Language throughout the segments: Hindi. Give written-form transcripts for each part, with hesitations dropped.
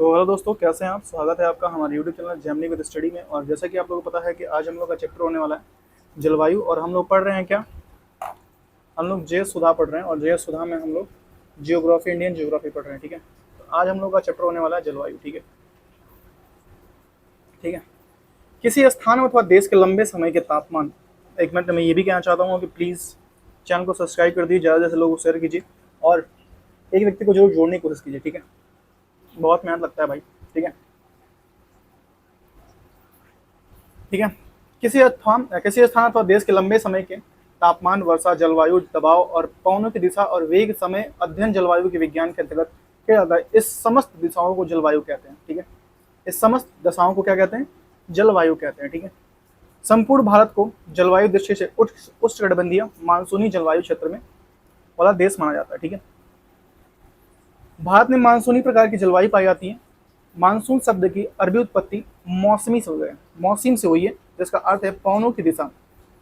तो हेलो दोस्तों, कैसे हैं आप। स्वागत है आपका हमारे YouTube channel Gemini with study में। और जैसा कि आप लोगों को पता है कि आज हम लोग का चैप्टर होने वाला है जलवायु। और हम लोग पढ़ रहे हैं क्या, हम लोग जे सुधा पढ़ रहे हैं। और जे सुधा में हम लोग जियोग्राफी, इंडियन जियोग्राफी पढ़ रहे हैं। ठीक है, तो आज हम लोग का चैप्टर होने वाला है जलवायु। ठीक है, ठीक है। किसी स्थान अथवा देश के लंबे समय के तापमान। एक मिनट, मैं ये भी कहना चाहता हूँ कि प्लीज़ चैनल को सब्सक्राइब कर दीजिए, ज़्यादा से लोगों को शेयर कीजिए और एक व्यक्ति को जरूर जोड़ने की कोशिश कीजिए। ठीक है, बहुत मेहनत लगता है भाई। ठीक है, ठीक है। किसी स्थान अथवा देश के लंबे समय के तापमान, वर्षा, जलवायु, दबाव और पवनों की दिशा और वेग समय अध्ययन जलवायु के विज्ञान के अंतर्गत किया जाता है। इस समस्त दिशाओं को जलवायु कहते हैं। ठीक है, इस समस्त दशाओं को क्या कहते हैं, जलवायु कहते हैं। ठीक है, संपूर्ण भारत को जलवायु दृष्टि से उष्णकटिबंधीय मानसूनी जलवायु क्षेत्र में वाला देश माना जाता है। ठीक है, भारत में मानसूनी प्रकार की जलवायु पाई जाती है। मानसून शब्द की अरबी उत्पत्ति मौसम से हुई है, जिसका अर्थ है पवनों की दिशा,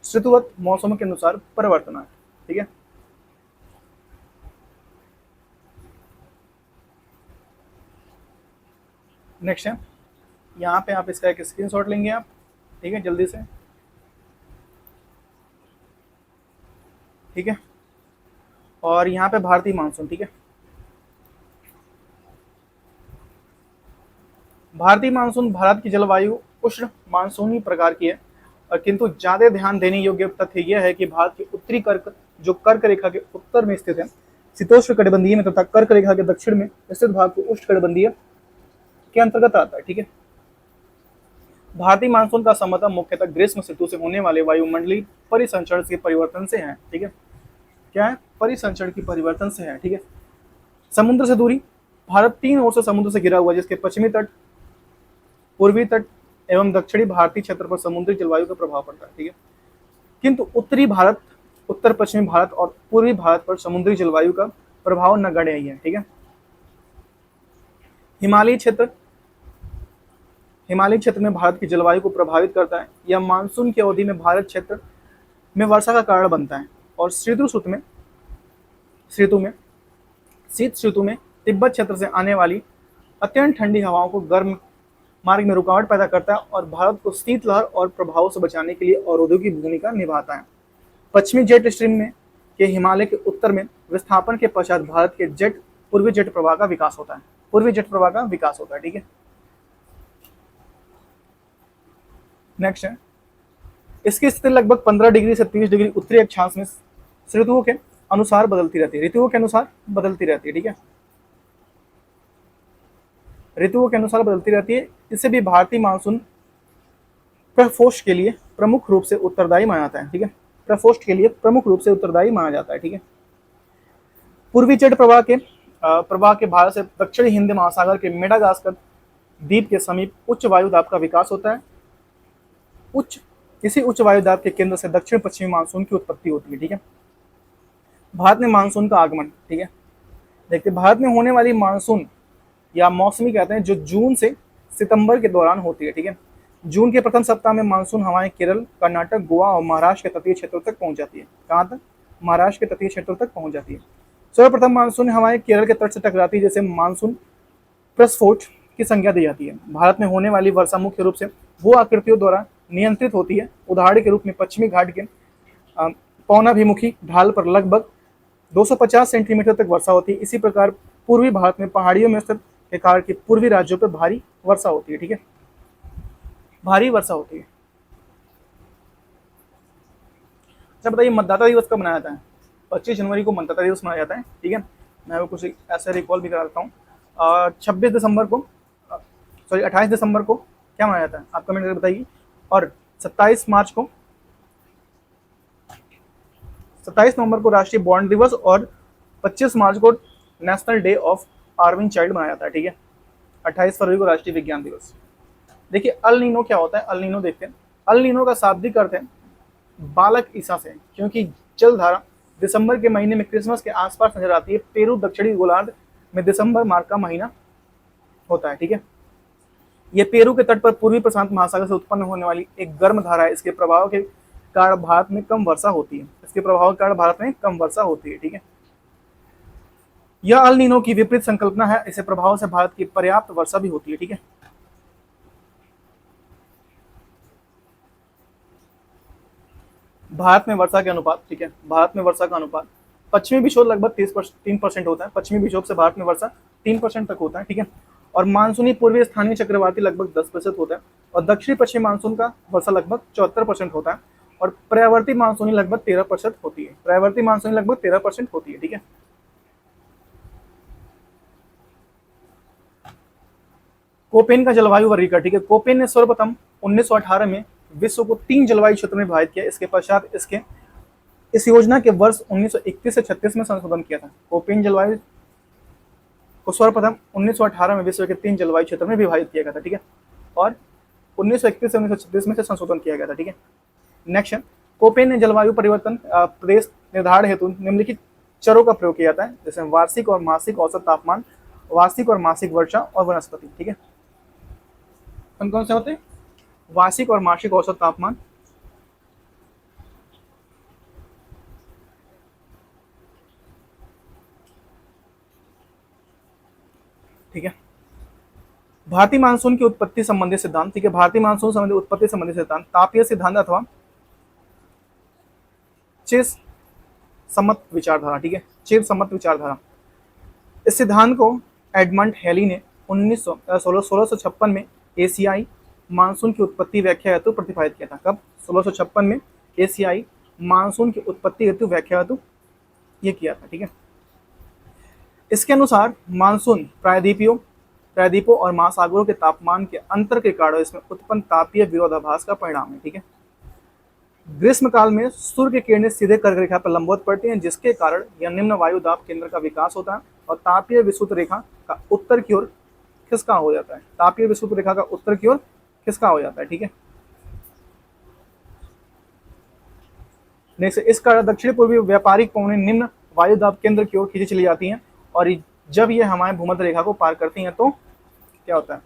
ऋतुवत मौसम के अनुसार परिवर्तन है। ठीक है, नेक्स्ट है, यहाँ पे आप इसका एक स्क्रीनशॉट लेंगे आप। ठीक है, जल्दी से। ठीक है, और यहाँ पे भारतीय मानसून। ठीक है, भारतीय मानसून भारत की जलवायु उष्ण मानसूनी प्रकार की है। किंतु ज्यादा ध्यान देने योग्य तथ्य यह है कि भारत के उत्तरी कर्क रेखा के उत्तर में स्थित है, शीतोष्ण कटिबंधीय में, तथा कर्क रेखा के दक्षिण में स्थित भाग को उष्ण कटिबंधीय के अंतर्गत आता है। ठीक है, भारतीय मानसून का संबंध मुख्यतः ग्रीष्म ऋतु से होने वाले वायुमंडलीय परिसंचरण के परिवर्तन से है। ठीक है, क्या है, परिसंचरण की परिवर्तन से है। ठीक है, समुद्र से दूरी। भारत तीन ओर से समुद्र से घिरा हुआ है, जिसके पश्चिमी तट, पूर्वी तट एवं दक्षिणी भारतीय क्षेत्र पर समुद्री जलवायु का प्रभाव पड़ता है। ठीक है, किंतु उत्तरी भारत, उत्तर पश्चिमी भारत और पूर्वी भारत पर समुद्री जलवायु का प्रभाव नगण्य ही है। ठीक है, हिमालयी क्षेत्र में भारत की जलवायु को प्रभावित करता है। यह मानसून की अवधि में भारत क्षेत्र में वर्षा का कारण बनता है और शीत ऋतु में तिब्बत क्षेत्र से आने वाली अत्यंत ठंडी हवाओं को गर्म मार्ग में रुकावट पैदा करता है और भारत को शीतलहर और प्रभाव से बचाने के लिए अवरोधों की भूमिका निभाता है। पश्चिमी जेट स्ट्रीम में के हिमालय के उत्तर में विस्थापन के पश्चात भारत के पूर्वी जेट प्रवाह का विकास होता है। ठीक है, नेक्स्ट है, इसकी स्थिति लगभग 15 डिग्री से 30 डिग्री उत्तरी अक्षांश में ऋतुओं के अनुसार बदलती रहती है। ठीक है, ऋतुओं के अनुसार बदलती रहती है। इसे भी भारतीय मानसून प्रकोष्ठ के लिए प्रमुख रूप से उत्तरदायी माना जाता है। ठीक है, प्रकोष्ठ के लिए प्रमुख रूप से उत्तरदायी माना जाता है। ठीक है, पूर्वी जेट प्रवाह के भारत से दक्षिणी हिंद महासागर के मेडागास्कर द्वीप के समीप उच्च वायु दाब का विकास होता है। इसी उच्च वायु दाब के केंद्र से दक्षिण पश्चिमी मानसून की उत्पत्ति होती है। ठीक है, भारत में मानसून का आगमन। ठीक है, देखिए, भारत में होने वाली मानसून या मौसमी कहते हैं, जो जून से सितंबर के दौरान होती है। ठीक है, जून के प्रथम सप्ताह में मानसून हवाएं केरल, कर्नाटक, गोवा और महाराष्ट्र के तटीय क्षेत्रों तक पहुंच जाती है। कहाँ तक? महाराष्ट्र के तटीय क्षेत्रों तक पहुंच जाती है। सर्वप्रथम मानसून हवाएं केरल के तट से टकराती है, जैसे मानसून प्रस्फोट की संज्ञा दी जाती है। भारत में होने वाली वर्षा मुख्य रूप से भू आकृतियों द्वारा नियंत्रित होती है। उदाहरण के रूप में पश्चिमी घाट के पवनाभिमुखी ढाल पर लगभग 250 सेंटीमीटर तक वर्षा होती है। इसी प्रकार पूर्वी भारत में पहाड़ियों में स्थित के कारण की पूर्वी राज्यों पर भारी वर्षा होती है। ठीक है, भारी वर्षा होती है। अच्छा बताइए, मतदाता दिवस कब मनाया जाता है? 25 जनवरी को मतदाता दिवस मनाया जाता है। ठीक है, मैं कुछ ऐसा रिकॉल भी करा देता हूँ। 26 दिसंबर को, सॉरी 28 दिसंबर को क्या मनाया जाता है, आप कमेंट करके बताइए। और 27 नवंबर को राष्ट्रीय बॉन्ड दिवस और 25 मार्च को नेशनल डे ऑफ आर्विंग चाइल्ड मनाया जाता है। ठीक है, 28 फरवरी को राष्ट्रीय विज्ञान दिवस। देखिए, अल नीनो क्या होता है, अल नीनो देखते हैं। अल नीनो का शाब्दिक अर्थ है बालक ईसा से, क्योंकि जलधारा दिसंबर के महीने में क्रिसमस के आसपास नजर आती है। पेरू दक्षिणी गोलार्ध में दिसंबर माह का महीना होता है। ठीक है, यह पेरू के तट पर पूर्वी प्रशांत महासागर से उत्पन्न होने वाली एक गर्म धारा है। इसके प्रभाव के कारण भारत में कम वर्षा होती है। ठीक है, यह अल नीनो की विपरीत संकल्पना है, इसे प्रभाव से भारत की पर्याप्त वर्षा भी होती है। ठीक है, भारत में वर्षा के अनुपात, ठीक है, भारत में वर्षा का अनुपात पश्चिमी विक्षोभ लगभग 3% होता है, पश्चिमी विक्षोभ से भारत में वर्षा 3% तक होता है। ठीक है, और मानसूनी पूर्वी स्थानीय चक्रवाती लगभग 10% होता है, और दक्षिणी पश्चिमी मानसून का वर्षा लगभग 74% होता है, और पर्यावर्ती मानसूनी लगभग 13% होती है, पर्यावर्ती मानसूनी लगभग 13% होती है। ठीक है, कोपेन का जलवायु वर्गीकरण, ठीक है, कोपेन ने सर्वप्रथम 1918 में विश्व को 3 जलवायु क्षेत्र में विभाजित किया। इसके पश्चात इसके इस योजना के वर्ष 1931 से 36 में संशोधन किया था। कोपेन जलवायु को सर्वप्रथम 1918 में विश्व के 3 जलवायु क्षेत्र में विभाजित किया गया था। ठीक है, और 1931 से 1936 में से संशोधन किया गया था। ठीक है, नेक्स्ट, कोपेन ने जलवायु परिवर्तन प्रदेश निर्धारण हेतु निम्नलिखित चरों का प्रयोग किया जाता है, जैसे वार्षिक और मासिक औसत तापमान, वार्षिक और मासिक वर्षा और वनस्पति। ठीक है, कौन कौन से होते हैं? वार्षिक और मासिक औसत तापमान, ठीक है, भारतीय मानसून की उत्पत्ति संबंधी सिद्धांत, ठीक है, भारतीय मानसून संबंधी उत्पत्ति संबंधी सिद्धांत तापीय सिद्धांत अथवा चेस सम्मत विचारधारा। ठीक है, चेस सम्मत विचारधारा, इस सिद्धांत को एडमंड हेली ने 1656 में एशियाई मानसून की उत्पत्ति व्याख्या हेतु प्रतिपादित किया था। कब? 1656 में एशियाई मानसून की उत्पत्ति हेतु व्याख्या हेतु ये किया था। ठीक है, इसके अनुसार मानसून प्रायद्वीपों और महासागरों के तापमान के अंतर के कारण इसमें उत्पन्न तापीय विरोधाभास का परिणाम है। ठीक है, ग्रीष्म काल में सूर्य की किरणें सीधे कर्क रेखा पर लंबवत पड़ती हैं, जिसके कारण यह निम्न वायु दाब केंद्र का विकास होता है और तापीय विषुवत रेखा का उत्तर की ओर खिसका हो जाता है, तापीय विषुवत रेखा का उत्तर की ओर खिसका हो जाता है। ठीक है, नेक्स्ट, इस कारण दक्षिण पूर्वी व्यापारिक पवनें निम्न वायु दाब केंद्र की ओर खींची चली जाती हैं, और जब ये हमारे भूमध्य रेखा को पार करती हैं तो क्या होता है?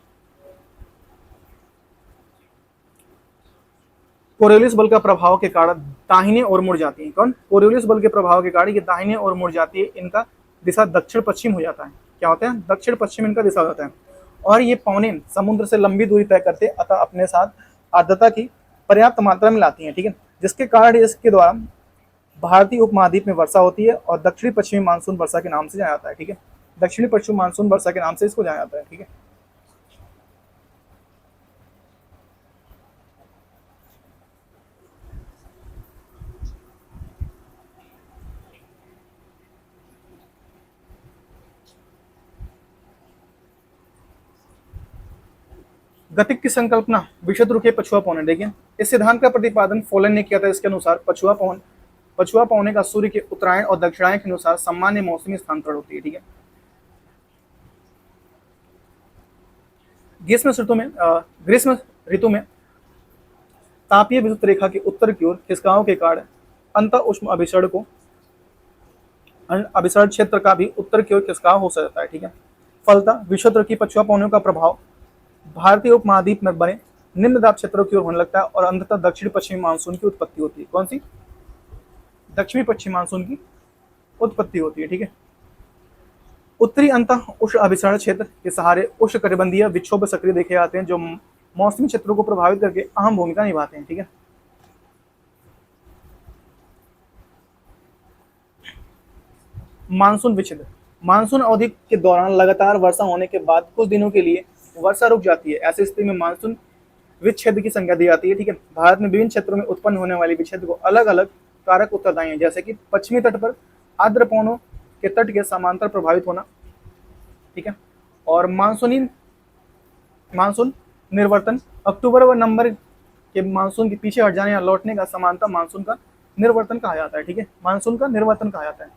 कोरियोलिस बल का प्रभाव के कारण दाहिने ओर मुड़ जाती है। कौन? कोरियोलिस बल के प्रभाव के कारण ये दाहिने ओर मुड़ जाती है, इनका दिशा दक्षिण पश्चिम हो जाता है। क्या होता है? दक्षिण पश्चिम इनका दिशा होता है, और ये पवनें समुद्र से लंबी दूरी तय करते अतः अपने साथ आर्द्रता की पर्याप्त मात्रा में लाती हैं। ठीक है, जिसके कारण इसके द्वारा भारतीय उपमहाद्वीप में वर्षा होती है और दक्षिणी पश्चिमी मानसून वर्षा के नाम से जाना जाता है। ठीक है, दक्षिणी पश्चिमी मानसून वर्षा के नाम से इसको जाना जाता है। ठीक है, गतिक की संकल्पना विशुद्ध रूप से पछुआ पवनें। देखिए, इस सिद्धांत का प्रतिपादन फोलन ने किया था। इसके अनुसार पछुआ पवनें का सूर्य के उत्तरायण और दक्षिणायन के अनुसार सामान्य मौसमी स्थानांतरण होती है। ठीक है, ग्रीष्म ऋतु में तापीय विद्युत रेखा के उत्तर की ओर खिसकाव के कारण अंत उष्ण अभिसरण क्षेत्र का भी उत्तर की ओर खिसकाव हो सकता है। ठीक है, फलतः विशुद्ध की पछुआ पवनों का प्रभाव भारतीय उपमहाद्वीप में बने निम्न दाब क्षेत्रों की ओर होने लगता है और अंततः दक्षिण पश्चिमी मानसून की उत्पत्ति होती है। कौन सी? दक्षिणी पश्चिमी मानसून की उत्पत्ति होती है। ठीक है, उत्तरी अंत उष्ण अभिसरण क्षेत्र के सहारे उष्ण कटिबंधीय विक्षोभ सक्रिय देखे जाते हैं, जो मौसमी क्षेत्रों को प्रभावित करके अहम भूमिका निभाते हैं। ठीक है, मानसून विच्छेद, मानसून अवधि के दौरान लगातार वर्षा होने के बाद कुछ दिनों के लिए वर्षा रुक जाती है। ऐसी स्थिति में मानसून विच्छेद की संज्ञा दी जाती है। ठीक है, भारत में विभिन्न क्षेत्रों में उत्पन्न होने वाले विच्छेद को अलग अलग कारक उत्तरदायी हैं, जैसे कि पश्चिमी तट पर आर्द्र पवनों के तट के समांतर प्रभावित होना। ठीक है, और मानसून निर्वर्तन, अक्टूबर व नवंबर के मानसून के पीछे हट जाने या लौटने का समांतर मानसून का निर्वर्तन कहा जाता है। ठीक है, मानसून का निर्वर्तन कहा जाता है।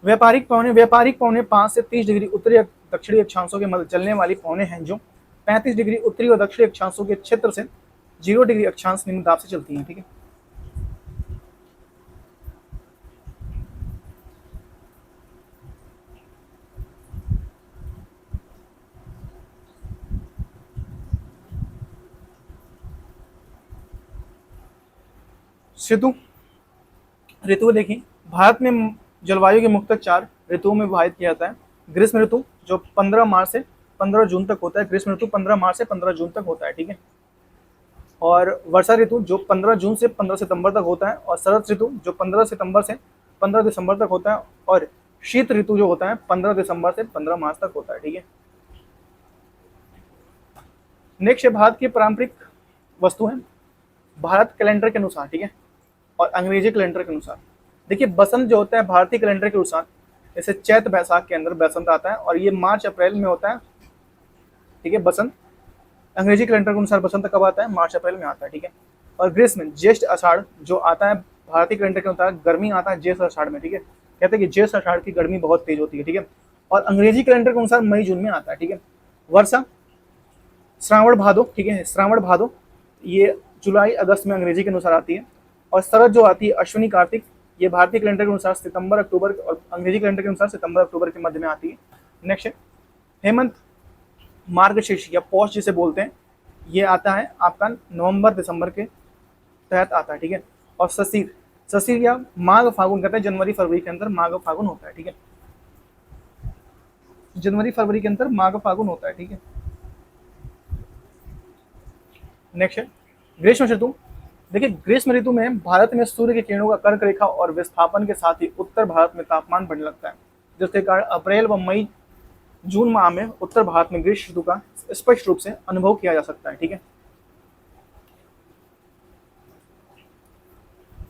व्यापारिक पौने 5 से 30 डिग्री उत्तरी दक्षिणी अक्षांशों के मध्य चलने वाली पौने हैं, जो 35 डिग्री उत्तरी और दक्षिणी अक्षांशों के क्षेत्र से 0 डिग्री अक्षांश निम्न दाब से चलती हैं। ठीक है, ऋतु ऋतु देखें, भारत में जलवायु के मुख्यतः 4 ऋतुओं में विभाजित किया जाता है। ग्रीष्म ऋतु जो 15 मार्च से 15 जून तक होता है, ग्रीष्म ऋतु 15 मार्च से 15 जून तक होता है, ठीक है। और वर्षा ऋतु जो 15 जून से 15 सितंबर तक होता है, और शरद ऋतु जो 15 सितंबर से 15 दिसंबर तक होता है, और शीत ऋतु जो होता है 15 दिसंबर से 15 मार्च तक होता है, ठीक है। नेक्स्ट है भारत की पारंपरिक वस्तु है भारत कैलेंडर के अनुसार, ठीक है, और अंग्रेजी कैलेंडर के अनुसार। देखिए बसंत जो होता है भारतीय कैलेंडर के अनुसार, जैसे चैत बैसाख के अंदर बसंत आता है, और ये मार्च अप्रैल में होता है, ठीक है। बसंत अंग्रेजी कैलेंडर के अनुसार बसंत कब आता है? मार्च अप्रैल में आता है, ठीक है। और ग्रीष्म ज्येष्ठ आषाढ़ जो आता है भारतीय कैलेंडर के अनुसार, गर्मी आता है ज्येष्ठ आषाढ़ में, ठीक है। कहते हैं कि ज्येष्ठ आषाढ़ की गर्मी बहुत तेज होती है, ठीक है। और अंग्रेजी कैलेंडर के अनुसार मई जून में आता है, ठीक है। वर्षा श्रावण भादो, ठीक है, श्रावण भादो ये जुलाई अगस्त में अंग्रेजी के अनुसार आती है। और शरद जो आती है अश्विनी कार्तिक, ये भारतीय कैलेंडर के अनुसार सितंबर अक्टूबर, और अंग्रेजी कैलेंडर के अनुसार सितंबर अक्टूबर के मध्य में आती है। नेक्स्ट है हेमंत मार्गशीर्ष या पौष जिसे बोलते हैं, ये आता है आपका नवंबर दिसंबर के तहत आता है, ठीक है। और शशिर, शशिर या माघ फागुन कहते हैं, जनवरी फरवरी के अंदर माघ फागुन होता है, ठीक है। जनवरी फरवरी के अंदर माघ फागुन होता है, ठीक है। नेक्स्ट है ग्रीष्म ऋतु। देखिए ग्रीष्म ऋतु में भारत में सूर्य की किरणों का कर्क रेखा और विस्थापन के साथ ही उत्तर भारत में तापमान बढ़ने लगता है, जिसके कारण अप्रैल व मई जून माह में उत्तर भारत में ग्रीष्म ऋतु का स्पष्ट रूप से अनुभव किया जा सकता है, ठीक है।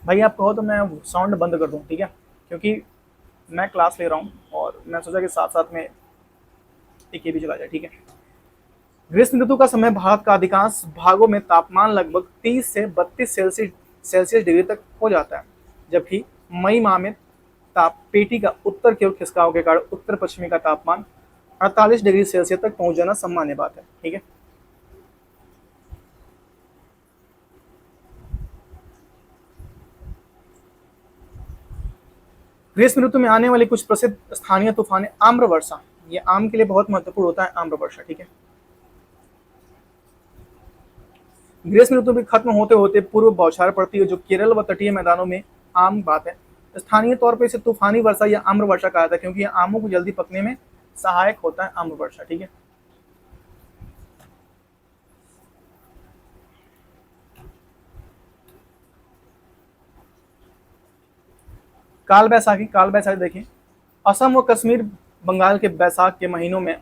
भाई आप कहो तो मैं साउंड बंद कर दूं, ठीक है, क्योंकि मैं क्लास ले रहा हूं और मैं सोचा कि साथ साथ में एक ये भी चला जाए, ठीक है। ग्रीष्म ऋतु का समय भारत का अधिकांश भागों में तापमान लगभग 30 से 32 सेल्सियस डिग्री तक हो जाता है, जबकि मई माह में ताप पेटी का उत्तर की ओर खिसकाव के कारण उत्तर पश्चिमी का तापमान 48 डिग्री सेल्सियस तक पहुंच जाना सामान्य बात है, ठीक है। ग्रीष्म ऋतु में आने वाली कुछ प्रसिद्ध स्थानीय तूफान आम्र वर्षा, ये आम के लिए बहुत महत्वपूर्ण होता है आम्र वर्षा, ठीक है। ग्रीष्म ऋतु भी खत्म होते होते पूर्व बौछार पड़ती है, जो केरल व तटीय मैदानों में आम बात है। स्थानीय तौर पर इसे तूफानी वर्षा या आम्र वर्षा कहा जाता है, क्योंकि यह आमों को जल्दी पकने में सहायक होता है आम्र वर्षा, ठीक है। काल बैसाखी, काल बैसाखी देखिए असम व कश्मीर बंगाल के बैसाख के महीनों में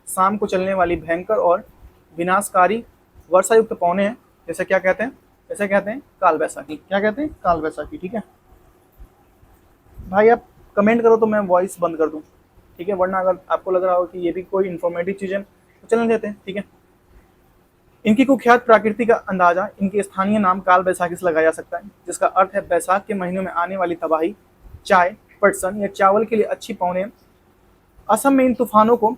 शाम को चलने वाली भयंकर और विनाशकारी वर्षा युक्त पौने हैं, जैसे क्या कहते हैं, जैसे कहते हैं काल बैसाखी, क्या कहते हैं काल बैसाखी, ठीक है। भाई आप कमेंट करो तो मैं वॉइस बंद कर दूं, ठीक है, वरना अगर आपको लग रहा हो कि ये भी कोई इन्फॉर्मेटिव चीज है तो चलने देते हैं, ठीक है। इनकी कुख्यात प्रकृति का अंदाजा इनके स्थानीय नाम काल बैसाखी से लगाया जा सकता है, जिसका अर्थ है बैसाख के महीनों में आने वाली तबाही। चाय, पटसन या चावल के लिए अच्छी पौने। असम में इन तूफानों को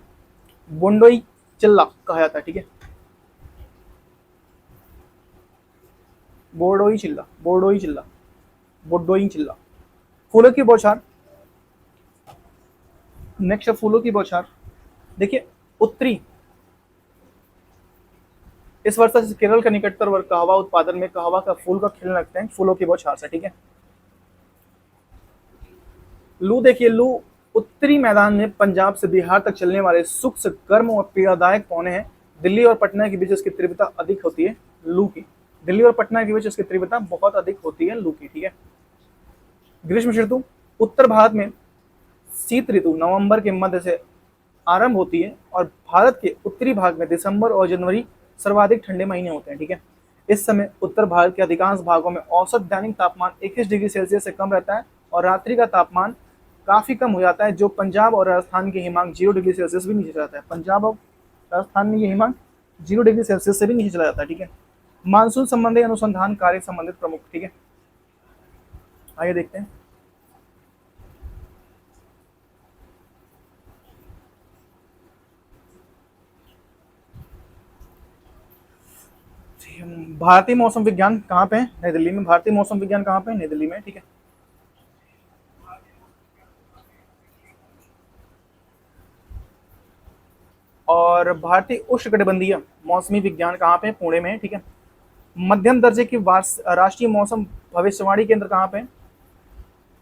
बोंडोई चिल्ला कहा जाता है, ठीक है, बोर्डोई चिल्ला, बोर्डोई चिल्ला, बोर्डोई चिल्ला। फूलों की बौछार, नेक्स्ट है फूलों की बौछार। देखिए उत्तरी इस वर्षा से केरल का निकटतर वर्ग कहवा उत्पादन में कहवा का फूल का खिलने लगते हैं फूलों की बौछार से, ठीक है। लू देखिए लू उत्तरी मैदान में पंजाब से बिहार तक चलने वाले शुष्क गर्म और पीड़ादायक पौने हैं। दिल्ली और पटना के बीच इसकी तीव्रता अधिक होती है लू की, दिल्ली और पटना के बीच इसकी तीव्रता बहुत अधिक होती है लू की, ठीक है। ग्रीष्म ऋतु उत्तर भारत में शीत ऋतु नवंबर के मध्य से आरंभ होती है, और भारत के उत्तरी भाग में दिसंबर और जनवरी सर्वाधिक ठंडे महीने होते हैं, ठीक है। इस समय उत्तर भारत के अधिकांश भागों में औसत दैनिक तापमान 21 डिग्री सेल्सियस से कम रहता है, और रात्रि का तापमान काफी कम हो जाता है, जो पंजाब और राजस्थान के हिमांक 0 डिग्री सेल्सियस भी नीचे चला जाता है। पंजाब और राजस्थान में ये हिमांक 0 डिग्री सेल्सियस से भी नीचे चला जाता है, ठीक है। मानसून संबंधी अनुसंधान कार्य संबंधित प्रमुख, ठीक है, आइए देखते हैं। भारतीय मौसम विज्ञान कहाँ पे है? नई दिल्ली में। भारतीय मौसम विज्ञान कहाँ पे है? नई दिल्ली में, ठीक है। और भारतीय उष्णकटिबंधीय मौसमी विज्ञान कहाँ पे है? पुणे में है, ठीक है। मध्यम दर्जे की राष्ट्रीय मौसम भविष्यवाणी केंद्र कहाँ पे है?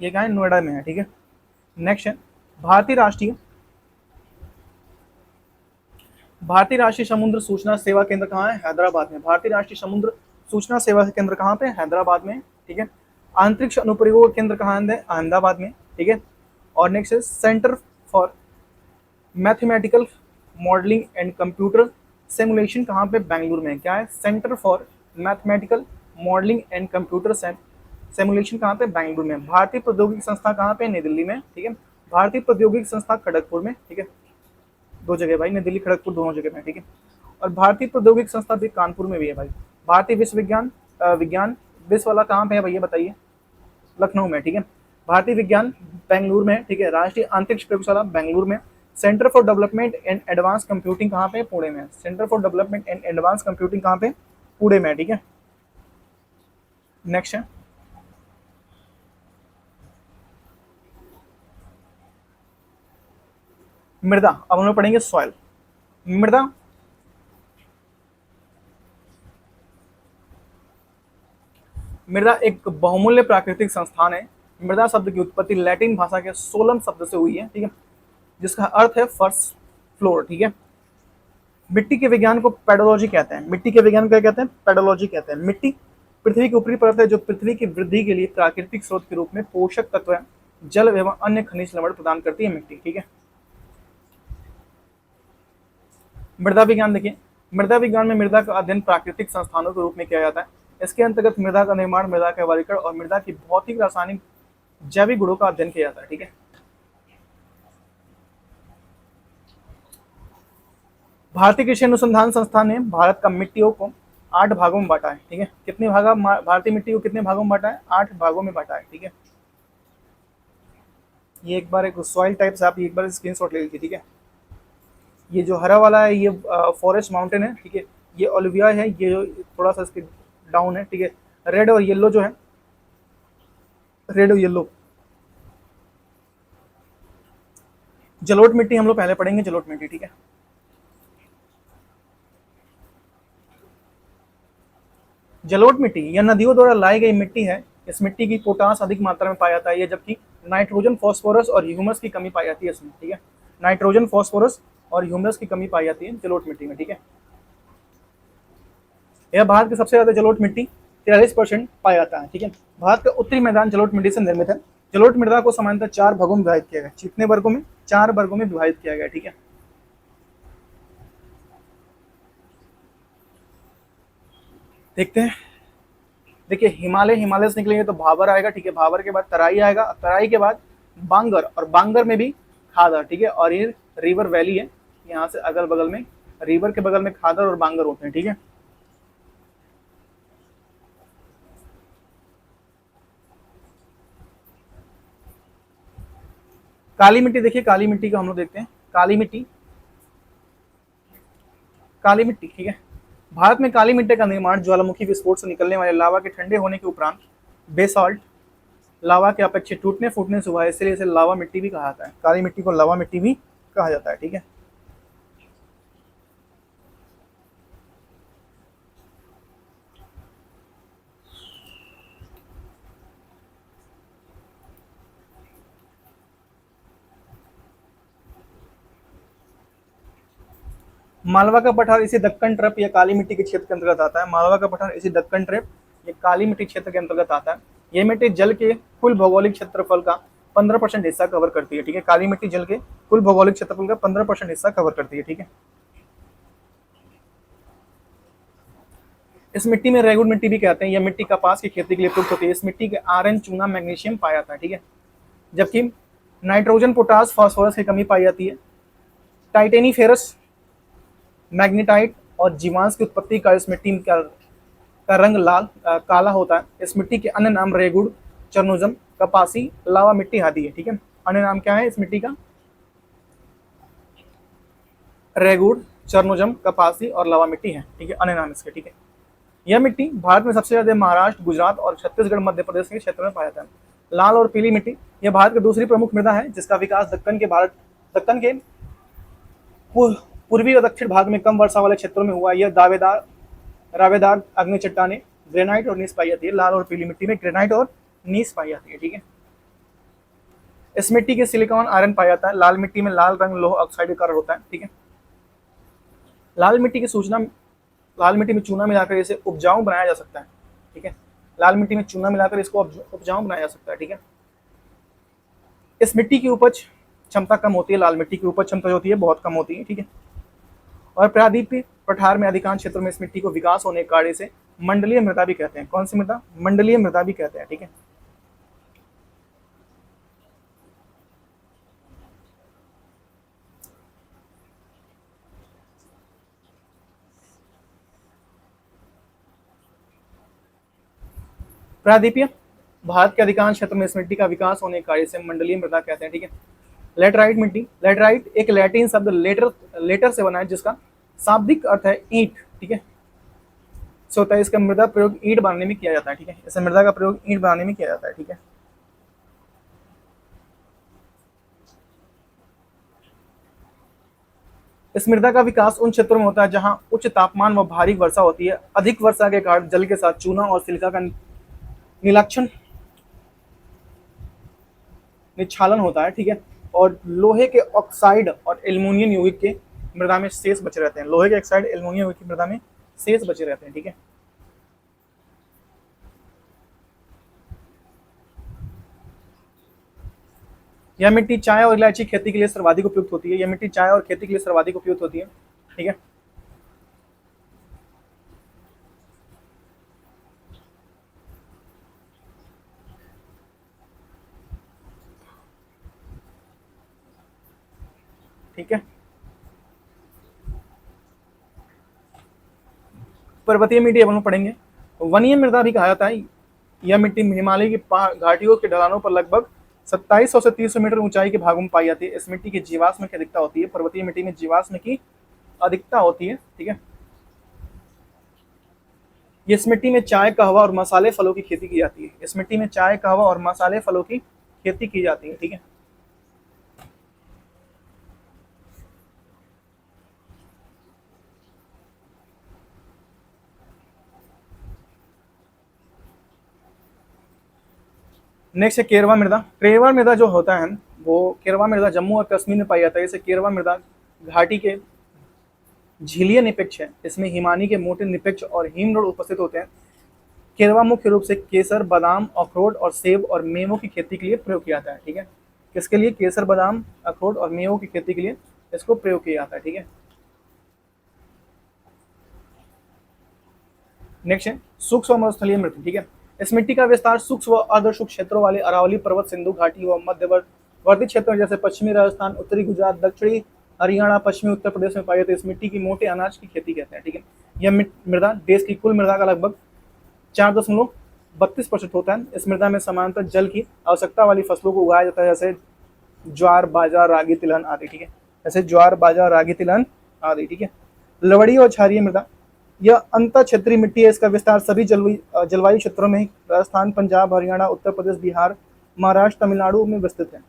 ये कहाँ है, नोएडा में है, ठीक है। नेक्स्ट है भारतीय राष्ट्रीय भारतीय राष्ट्रीय समुद्र सूचना सेवा केंद्र कहाँ है, हैदराबाद में। भारतीय राष्ट्रीय समुद्र सूचना सेवा केंद्र कहाँ पे, हैदराबाद में, ठीक है। अंतरिक्ष अनुप्रयोग केंद्र कहाँ है, अहमदाबाद में, ठीक है। और नेक्स्ट है centre for mathematical modelling and computer simulation कहाँ पे, बेंगलुरु में। क्या है, centre for mathematical modelling and computer simulation कहाँ पे, बेंगलुरु में। भारतीय प्रौद्योगिकी संस्था कहाँ पे, नई दिल्ली में, ठीक है। भारतीय प्रौद्योगिकी संस्था खड़गपुर में, ठीक है। दो जगह भाई, नई दिल्ली खड़गपुर दोनों जगह में, ठीक है। और भारतीय प्रौद्योगिकी संस्था भी कानपुर में भी है भाई। भारतीय विज्ञान विश्व वाला कहाँ पे है भैया बताइए, लखनऊ में, ठीक है। भारतीय विज्ञान बेंगलुरु में, ठीक है। राष्ट्रीय अंतरिक्ष प्रयोगशाला बेंगलुरु में। Centre for development and advance computing कहाँ पे, पुणे में। Centre for development and advance computing कहाँ पे, पुणे में, ठीक है। नेक्स्ट है मृदा। अब हम लोग पढ़ेंगे सॉइल। मृदा एक बहुमूल्य प्राकृतिक संस्थान है। मृदा शब्द की उत्पत्ति लैटिन भाषा के सोलम शब्द से हुई है, ठीक है, जिसका अर्थ है फर्स्ट फ्लोर, ठीक है। मिट्टी के विज्ञान को पेडोलॉजी कहते हैं। मिट्टी के विज्ञान को क्या कहते हैं, पेडोलॉजी कहते हैं। मिट्टी पृथ्वी की ऊपरी परत है जो पृथ्वी की वृद्धि के लिए प्राकृतिक स्रोत के रूप में पोषक तत्व, जल एवं अन्य खनिज लवण प्रदान करती है मिट्टी, ठीक है। मृदा विज्ञान देखिए, मृदा विज्ञान में मृदा का अध्ययन प्राकृतिक संस्थानों के रूप में किया जाता है। इसके अंतर्गत मृदा का निर्माण, मृदा का वर्गीकरण और मृदा की भौतिक, रासायनिक, जैविक गुणों का अध्ययन किया जाता है, ठीक है। भारतीय कृषि अनुसंधान संस्थान ने भारत का मिट्टियों को 8 भागों में बांटा है, ठीक है। कितने भाग भारतीय मिट्टी को कितने भागों में बांटा है, 8 भागों में बांटा है, ठीक है। ये एक बार एक सॉइल टाइप से आप एक बार स्क्रीनशॉट ले लीजिए, ठीक है। ये जो हरा वाला है ये फॉरेस्ट माउंटेन है, ठीक है। ये ओलिविया है, ये थोड़ा सा इसके डाउन है, ठीक है। रेड और येलो जो है, रेड और येलो जलोढ़ मिट्टी हम लोग पहले पढ़ेंगे, जलोढ़ मिट्टी, ठीक है। जलोढ़ मिट्टी यह नदियों द्वारा लाई गई मिट्टी है। इस मिट्टी की पोटास अधिक मात्रा में पाया जाता है, जबकि नाइट्रोजन, फास्फोरस और ह्यूमस की कमी पाई जाती है इसमें, ठीक है। नाइट्रोजन, फास्फोरस और ह्यूमस की कमी पाई जाती है जलोढ़ मिट्टी में, ठीक है। यह भारत की सबसे ज्यादा जलोढ़ मिट्टी 43% पाया जाता है, ठीक है। भारत का उत्तरी मैदान जलोढ़ मिट्टी से निर्मित है। जलोढ़ मृदा को सामान्यतः 4 भागों में विभाजित किया गया। कितने वर्गों में, 4 वर्गों में विभाजित किया गया, ठीक है। देखते हैं, देखिए हिमालय से निकलेंगे तो भाबर आएगा, ठीक है। भाबर के बाद तराई आएगा, तराई के बाद बांगर, और बांगर में भी खादर, ठीक है। और ये रिवर वैली है, यहाँ से अगल बगल में रिवर के बगल में खादर और बांगर होते हैं, ठीक है। काली मिट्टी देखिए, काली मिट्टी का हम लोग देखते हैं। काली मिट्टी, ठीक है। भारत में काली मिट्टी का निर्माण ज्वालामुखी विस्फोट से निकलने वाले लावा के ठंडे होने के उपरांत बेसाल्ट लावा के अपेक्षित टूटने फूटने से हुआ है, इसलिए इसे लावा मिट्टी भी कहा जाता है। काली मिट्टी को लावा मिट्टी भी कहा जाता है, ठीक है। मालवा का पठार इसी दक्कन ट्रैप या काली मिट्टी के क्षेत्र के अंतर्गत आता है। मालवा का पठार इसी दक्कन ट्रैप ये काली मिट्टी क्षेत्र के अंतर्गत आता है। ये मिट्टी जल के कुल भौगोलिक क्षेत्रफल का 15% हिस्सा कवर करती है, ठीक है। काली मिट्टी जल के कुल भौगोलिक क्षेत्रफल का 15% हिस्सा कवर करती है, ठीक है। इस मिट्टी में रेगुड़ मिट्टी भी कहते हैं। यह मिट्टी कपास की खेती के लिए प्रयुक्त होती है। इस मिट्टी के आयरन, चूना, मैग्नीशियम पाया जाता है, ठीक है। जबकि नाइट्रोजन, पोटास, फास्फोरस की कमी पाई जाती है। टाइटेनीफेरस, मैग्नेटाइट और जीवांश की उत्पत्ति का इस मिट्टी का रंग काला होता है। इस मिट्टी के अन्य नाम रेगुड़, चरनोजम, कपासी, लावा मिट्टी आदि है, ठीक है। अन्य नाम क्या है इस मिट्टी का, रेगुड़, चरनोजम, कपासी और लावा मिट्टी है, ठीक है। अन्य नाम इसके, ठीक है। यह मिट्टी भारत में सबसे ज्यादा महाराष्ट्र, गुजरात और छत्तीसगढ़, मध्य प्रदेश के क्षेत्र में पाया जाता है। लाल और पीली मिट्टी यह भारत की दूसरी प्रमुख मृदा है, जिसका विकास दक्कन के पूर्वी और दक्षिण भाग में कम वर्षा वाले क्षेत्रों में हुआ। यह रावेदार अग्नि चट्टाने, ग्रेनाइट और नीस पाई जाती है। लाल और पीली मिट्टी में ग्रेनाइट और नीस पाई जाती है, ठीक है। इस मिट्टी के सिलिकॉन आयरन पाया जाता है। लाल मिट्टी में लाल रंग लौह ऑक्साइड के कारण होता है, ठीक है। लाल मिट्टी की सूचना लाल मिट्टी में चूना मिलाकर इसे उपजाऊ बनाया जा सकता है, ठीक है। लाल मिट्टी में चूना मिलाकर इसको उपजाऊ बनाया जा सकता है, ठीक है। इस मिट्टी की उपज क्षमता कम होती है, लाल मिट्टी की उपज क्षमता जो होती है बहुत कम होती है, ठीक है। और प्रायद्वीपीय पठार में अधिकांश क्षेत्रों में इस मिट्टी को विकास होने के कारण इसे मंडलीय मृदा भी कहते हैं। कौन सी मृदा? मंडलीय मृदा भी कहते हैं, ठीक है। प्रायद्वीपीय भारत के अधिकांश क्षेत्रों में इस मिट्टी का विकास होने के कारण इसे मंडलीय मृदा कहते हैं, ठीक है। लेटराइट मिट्टी, लेटराइट एक लैटिन शब्द लेटर से बना है जिसका शाब्दिक अर्थ है ईंट, ठीक है। से होता है, इसका मृदा प्रयोग ईंट बनाने में किया जाता है, ठीक है। इस मृदा का प्रयोग ईंट बनाने में किया जाता है, ठीक है। इस मृदा का विकास उन क्षेत्रों में होता है जहां उच्च तापमान व भारी वर्षा होती है। अधिक वर्षा के कारण जल के साथ चूना और सिलिका का निलाक्षण निक्षालन होता है, ठीक है। और लोहे के ऑक्साइड और एल्युमिनियम यौगिक के मृदा में शेष बचे रहते हैं। लोहे के ऑक्साइड एल्युमिनियम यौगिक की मृदा में शेष बचे रहते हैं, ठीक है। यह मिट्टी चाय और इलायची खेती के लिए सर्वाधिक उपयुक्त होती है। यह मिट्टी चाय और खेती के लिए सर्वाधिक उपयुक्त होती है, ठीक है। ठीक है। पर्वतीय मिट्टी अब हम पढ़ेंगे। वनीय मृदा भी कहा जाता है। यह मिट्टी हिमालय की घाटियों के ढलानों पर लगभग 2700 से 300 मीटर ऊंचाई के भागों में पाई जाती है। इस मिट्टी की जीवाश्म की अधिकता होती है। पर्वतीय मिट्टी में जीवाश्म की अधिकता होती है, ठीक है। इस मिट्टी में चाय, कहवा और मसाले फलों की खेती की जाती है। इस मिट्टी में चाय, कहवा और मसाले फलों की खेती की जाती है, ठीक है। नेक्स्ट है केरवा मृदा। केरवा मृदा जो होता है वो केरवा मृदा जम्मू और कश्मीर में पाई जाता है। इसे केरवा मृदा घाटी के झिलिय निपेक्ष है। इसमें हिमानी के मोटे निपेक्ष और हिमनोड उपस्थित होते हैं। केरवा मुख्य रूप से केसर, बादाम, अखरोट और सेब और मेवों की खेती के लिए प्रयोग किया जाता है, ठीक है। किसके लिए? केसर, बादाम, अखरोट और मेवों की खेती के लिए इसको प्रयोग किया जाता है, ठीक है। नेक्स्ट है सूक्ष्म और मरुस्थलीय मिट्टी, ठीक है। इस मिट्टी का विस्तार सूक्ष्म व अर्ध सूक्ष्म क्षेत्रों वाले अरावली पर्वत, सिंधु घाटी व मध्यवर्ती क्षेत्रों जैसे पश्चिमी राजस्थान, उत्तरी गुजरात, दक्षिणी हरियाणा, पश्चिमी उत्तर प्रदेश में पाई जाती है। इस मिट्टी की मोटे अनाज की खेती कहते हैं, ठीक है। यह मृदा देश की कुल मृदा का लगभग 4.32% होता है। इस मृदा में समानांतर जल की आवश्यकता वाली फसलों को उगाया जाता है, जैसे ज्वार, बाजरा, रागी, तिलहन आदि, ठीक है। जैसे ज्वार, बाजरा, रागी, तिलहन आदि, ठीक है। लवड़ी और क्षारीय मृदा, यह अंतर क्षेत्रीय मिट्टी है। इसका विस्तार सभी जलवायु क्षेत्रों में राजस्थान, पंजाब, हरियाणा, उत्तर प्रदेश, बिहार, महाराष्ट्र, तमिलनाडु में विस्तृत है।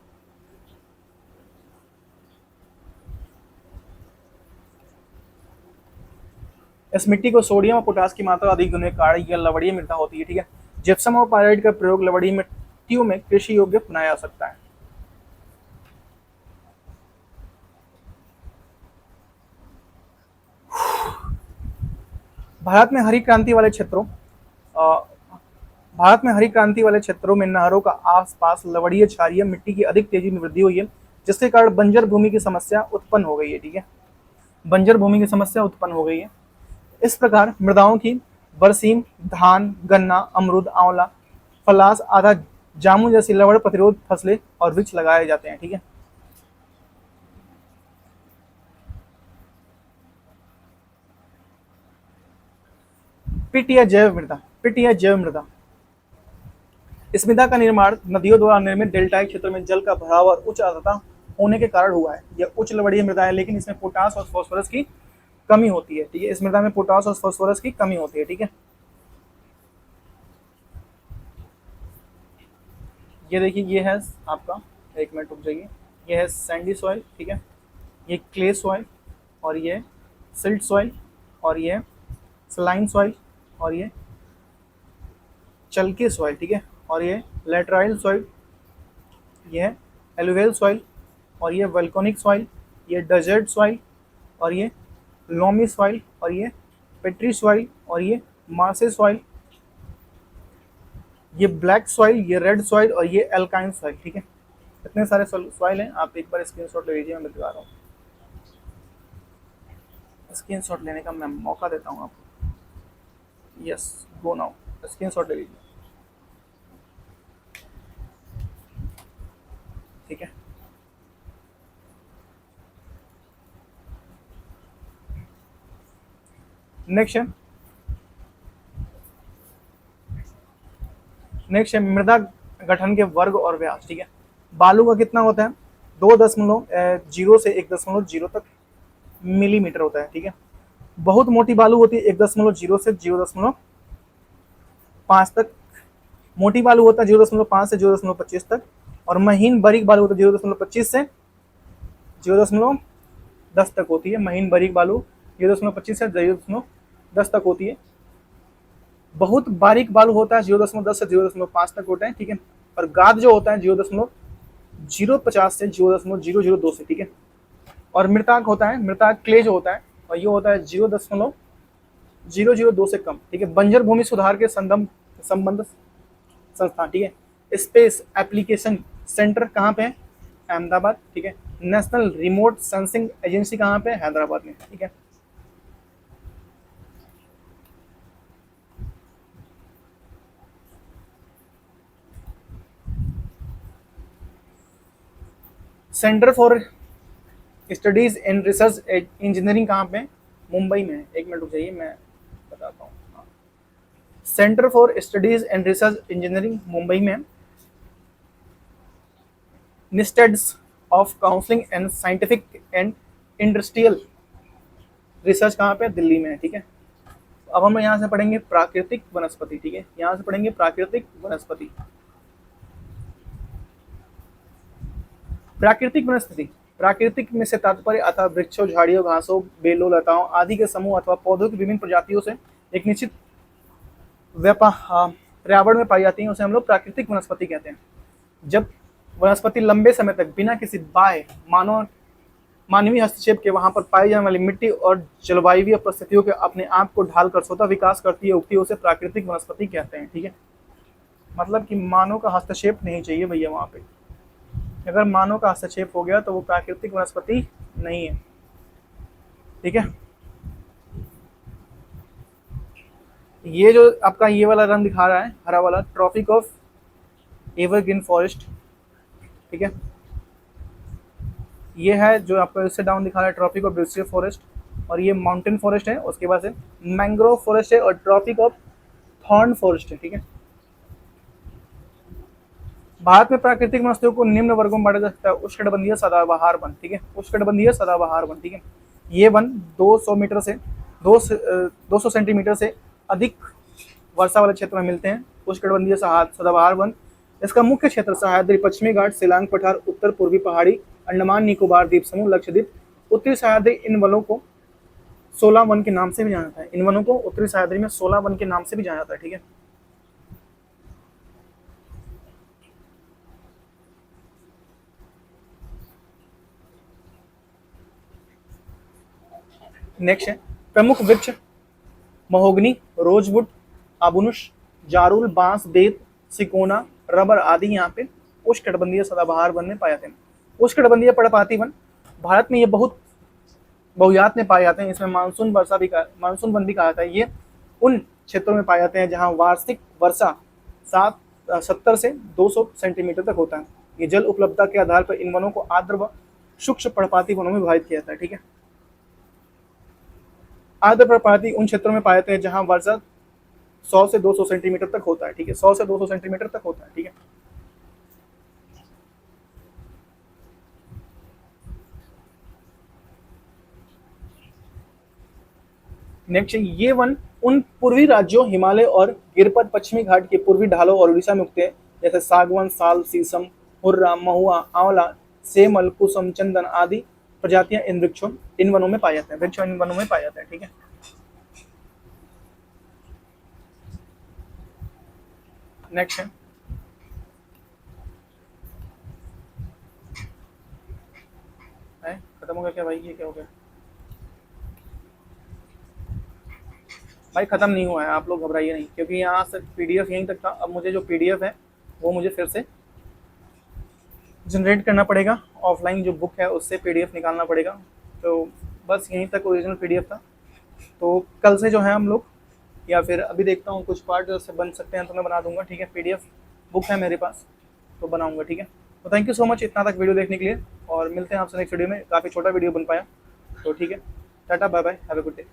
इस मिट्टी को सोडियम और पोटास की मात्रा अधिक होने के कारण यह लवड़ीय मृदा होती है, ठीक है। जिप्सम और पायराइट का प्रयोग लवड़ीय मिट्टियों में कृषि योग्य बनाया जा सकता है। भारत में हरी क्रांति वाले क्षेत्रों भारत में हरी क्रांति वाले क्षेत्रों में नहरों का आसपास लवड़ीय क्षारीय मिट्टी की अधिक तेजी में वृद्धि हुई है, जिसके कारण बंजर भूमि की समस्या उत्पन्न हो गई है, ठीक है। बंजर भूमि की समस्या उत्पन्न हो गई है। इस प्रकार मृदाओं की बरसीम, धान, गन्ना, अमरूद, आंवला, फलास, आधा जामुन जैसी लवण प्रतिरोध फसलें और वृक्ष लगाए जाते हैं, ठीक है। पिट या जैव मृदा। पिट या जैव मृदा, इस मृदा का निर्माण नदियों द्वारा निर्मित डेल्टाई क्षेत्र में जल का भराव और उच्च आर्द्रता होने के कारण हुआ है। यह उच्च लवणीय मृदा है, लेकिन इसमें पोटास और फास्फोरस की कमी होती है, ठीक है। इस मृदा में पोटास और फास्फोरस की कमी होती है, ठीक है। ये देखिए, ये है आपका, एक मिनट रुक जाइए, ये है सैंडी सॉइल, ठीक है। ये क्ले सॉइल, और ये सिल्ट सॉइल, और ये सलाइन सॉइल, और ये चलके सॉइल, ठीक है। और ये लेटराइल सॉइल, ये एलुवियल सॉइल, और ये वल्कोनिक सॉइल, ये डेजर्ट सॉइल, और ये लोमी सॉइल, और ये पेट्री सॉइल, और ये मार्से सॉइल, ये ब्लैक सॉइल, ये रेड सॉइल, और ये एल्काइन सॉइल। ठीक है, इतने सारे सॉइल हैं, आप एक बार स्क्रीनशॉट ले लीजिए, मैं बता रहा हूँ। स्क्रीनशॉट लेने का मैं मौका देता हूँ आपको। यस, गो नाउ, स्क्रीनशॉट ले लीजिए। ठीक है, नेक्स्ट है मृदा गठन के वर्ग और व्यास। ठीक है, बालू का कितना होता है, 2.0 से 1.0 तक मिलीमीटर होता है। ठीक है, बहुत मोटी बालू होती है 1.0 से 0.5 तक, मोटी बालू होता है 0.5 से 0.25 तक, और महीन बारीक बालू होता है 0.25 से 0.10 तक होती है। महीन बारीक बालू 0.25 से 0.10 तक होती है। बहुत बारीक बालू होता है 0.10 से 0.5 तक होता है। ठीक है, और गाद जो होता है 0.050 से 0.002 से। ठीक है, और मृताक होता है, मृताक क्ले जो होता है, और ये होता है 0.002 से कम। ठीक है, बंजर भूमि सुधार के संबंध संस्थान। ठीक है, स्पेस एप्लीकेशन सेंटर कहाँ पे है, अहमदाबाद। ठीक है, नेशनल रिमोट सेंसिंग एजेंसी कहाँ पे है, हैदराबाद में। ठीक है, centre for studies and research engineering कहाँ पे है, मुंबई में है। एक मिनट रुक जाइए, मैं बताता हूँ। Centre for studies and research engineering Mumbai में है। Institutes of counselling and scientific and industrial research कहाँ पे, दिल्ली में है। ठीक है, अब हम यहाँ से पढ़ेंगे प्राकृतिक वनस्पति। ठीक है, यहाँ से पढ़ेंगे प्राकृतिक वनस्पति। प्राकृतिक वनस्पति, प्राकृतिक में से तात्पर्य अथवा वृक्षों, झाड़ियों, घासों, बेलों, लताओं आदि के समूह अथवा पौधों की विभिन्न प्रजातियों से एक निश्चित पर्यावरण में पाई जाती है, उसे हम लोग प्राकृतिक वनस्पति कहते हैं। जब वनस्पति लंबे समय तक बिना किसी बाह्य मानवीय हस्तक्षेप के वहां पर पाई जाने वाली मिट्टी और जलवायु परिस्थितियों के अपने आप को ढालकर स्वतः विकास करती है, उगती है, उसे प्राकृतिक वनस्पति कहते हैं। ठीक है, मतलब कि मानव का हस्तक्षेप नहीं चाहिए भैया वहां पे। अगर मानव का हस्तक्षेप हो गया तो वो प्राकृतिक वनस्पति नहीं है। ठीक है, ये जो आपका ये वाला रंग दिखा रहा है, हरा वाला, ट्रॉपिक ऑफ एवरग्रीन फॉरेस्ट। ठीक है, ये है जो आपका इससे डाउन दिखा रहा है, ट्रॉपिक ऑफ ब्रिस्टियर फॉरेस्ट, और ये माउंटेन फॉरेस्ट है। उसके बाद से मैंग्रोव फॉरेस्ट है, और ट्रॉपिक ऑफ थॉर्न फॉरेस्ट है। ठीक है, भारत में प्राकृतिक वनस्पतियों को निम्न वर्गों में बांटा जा सकता है। उष्णकटिबंधीय सदाबहार वन। ठीक है, उष्णकटिबंधीय सदाबहार वन। ठीक है, ये वन 200 मीटर से 200 सेंटीमीटर से अधिक वर्षा वाले क्षेत्र में मिलते हैं। उष्णकटिबंधीय सदाबहार वन, इसका मुख्य क्षेत्र सह्याद्री, पश्चिमी घाट, शिलांग पठार, उत्तर पूर्वी पहाड़ी, अंडमान निकोबार द्वीप समूह, लक्षद्वीप, उत्तरी सह्याद्री। इन वनों को 16 वन के नाम से भी जाना जाता है। इन वनों को उत्तरी सह्याद्री में 16 वन के नाम से भी जाना जाता है। ठीक है, नेक्स्ट है प्रमुख वृक्ष, महोगनी, रोजवुड, आबुनुस, जारुल, बांस, बेत, सिकोना, रबर आदि यहाँ पे उष्णकटिबंधीय सदाबहार वन में पाए जाते हैं। उष्णकटिबंधीय पर्णपाती वन भारत में ये बहुत बहुयात में पाए जाते हैं। इसमें मानसून वन भी कहा जाता है। ये उन क्षेत्रों में पाए जाते हैं जहाँ वार्षिक वर्षा 70 से 200 सेंटीमीटर तक होता है। ये जल उपलब्धता के आधार पर इन वनों को आर्द्र व शुष्क पर्णपाती वनों में विभाजित किया जाता है। ठीक है, आर्द्र पर्णपाती उन क्षेत्रों में पाए जाते हैं जहाँ वर्षा 100 से 200 सेंटीमीटर तक होता है। ठीक है, 100 से 200 सेंटीमीटर तक होता है। ठीक है, नेक्स्ट ये वन उन पूर्वी राज्यों हिमालय और गिरपद पश्चिमी घाट के पूर्वी ढालों और उड़ीसा में उगते हैं, जैसे सागवन, साल, शीशम, हुर्रा, महुआ, आंवला, सेमल, कुसुम, चंदन आदि प्रजातियां इन वनों में पाए जाते हैं। वृक्ष इन वनों में पाए जाते हैं। ठीक है, नेक्स्ट है खत्म हो गया क्या भाई? ये क्या हो गया भाई? खत्म नहीं हुआ है, आप लोग घबराइए नहीं, क्योंकि यहाँ से पीडीएफ यहीं तक था। अब मुझे जो पीडीएफ है वो मुझे फिर से जनरेट करना पड़ेगा, ऑफलाइन जो बुक है उससे पीडीएफ निकालना पड़ेगा। तो बस यहीं तक ओरिजिनल पीडीएफ था। तो कल से जो है हम लोग, या फिर अभी देखता हूँ कुछ पार्ट से बन सकते हैं तो मैं बना दूंगा, ठीक है। पीडीएफ बुक है मेरे पास तो बनाऊंगा, ठीक है। तो थैंक यू सो मच इतना तक वीडियो देखने के लिए, और मिलते हैं आपसे नेक्स्ट वीडियो में। काफ़ी छोटा वीडियो बन पाया, तो ठीक है। Tata bye bye, have a good day.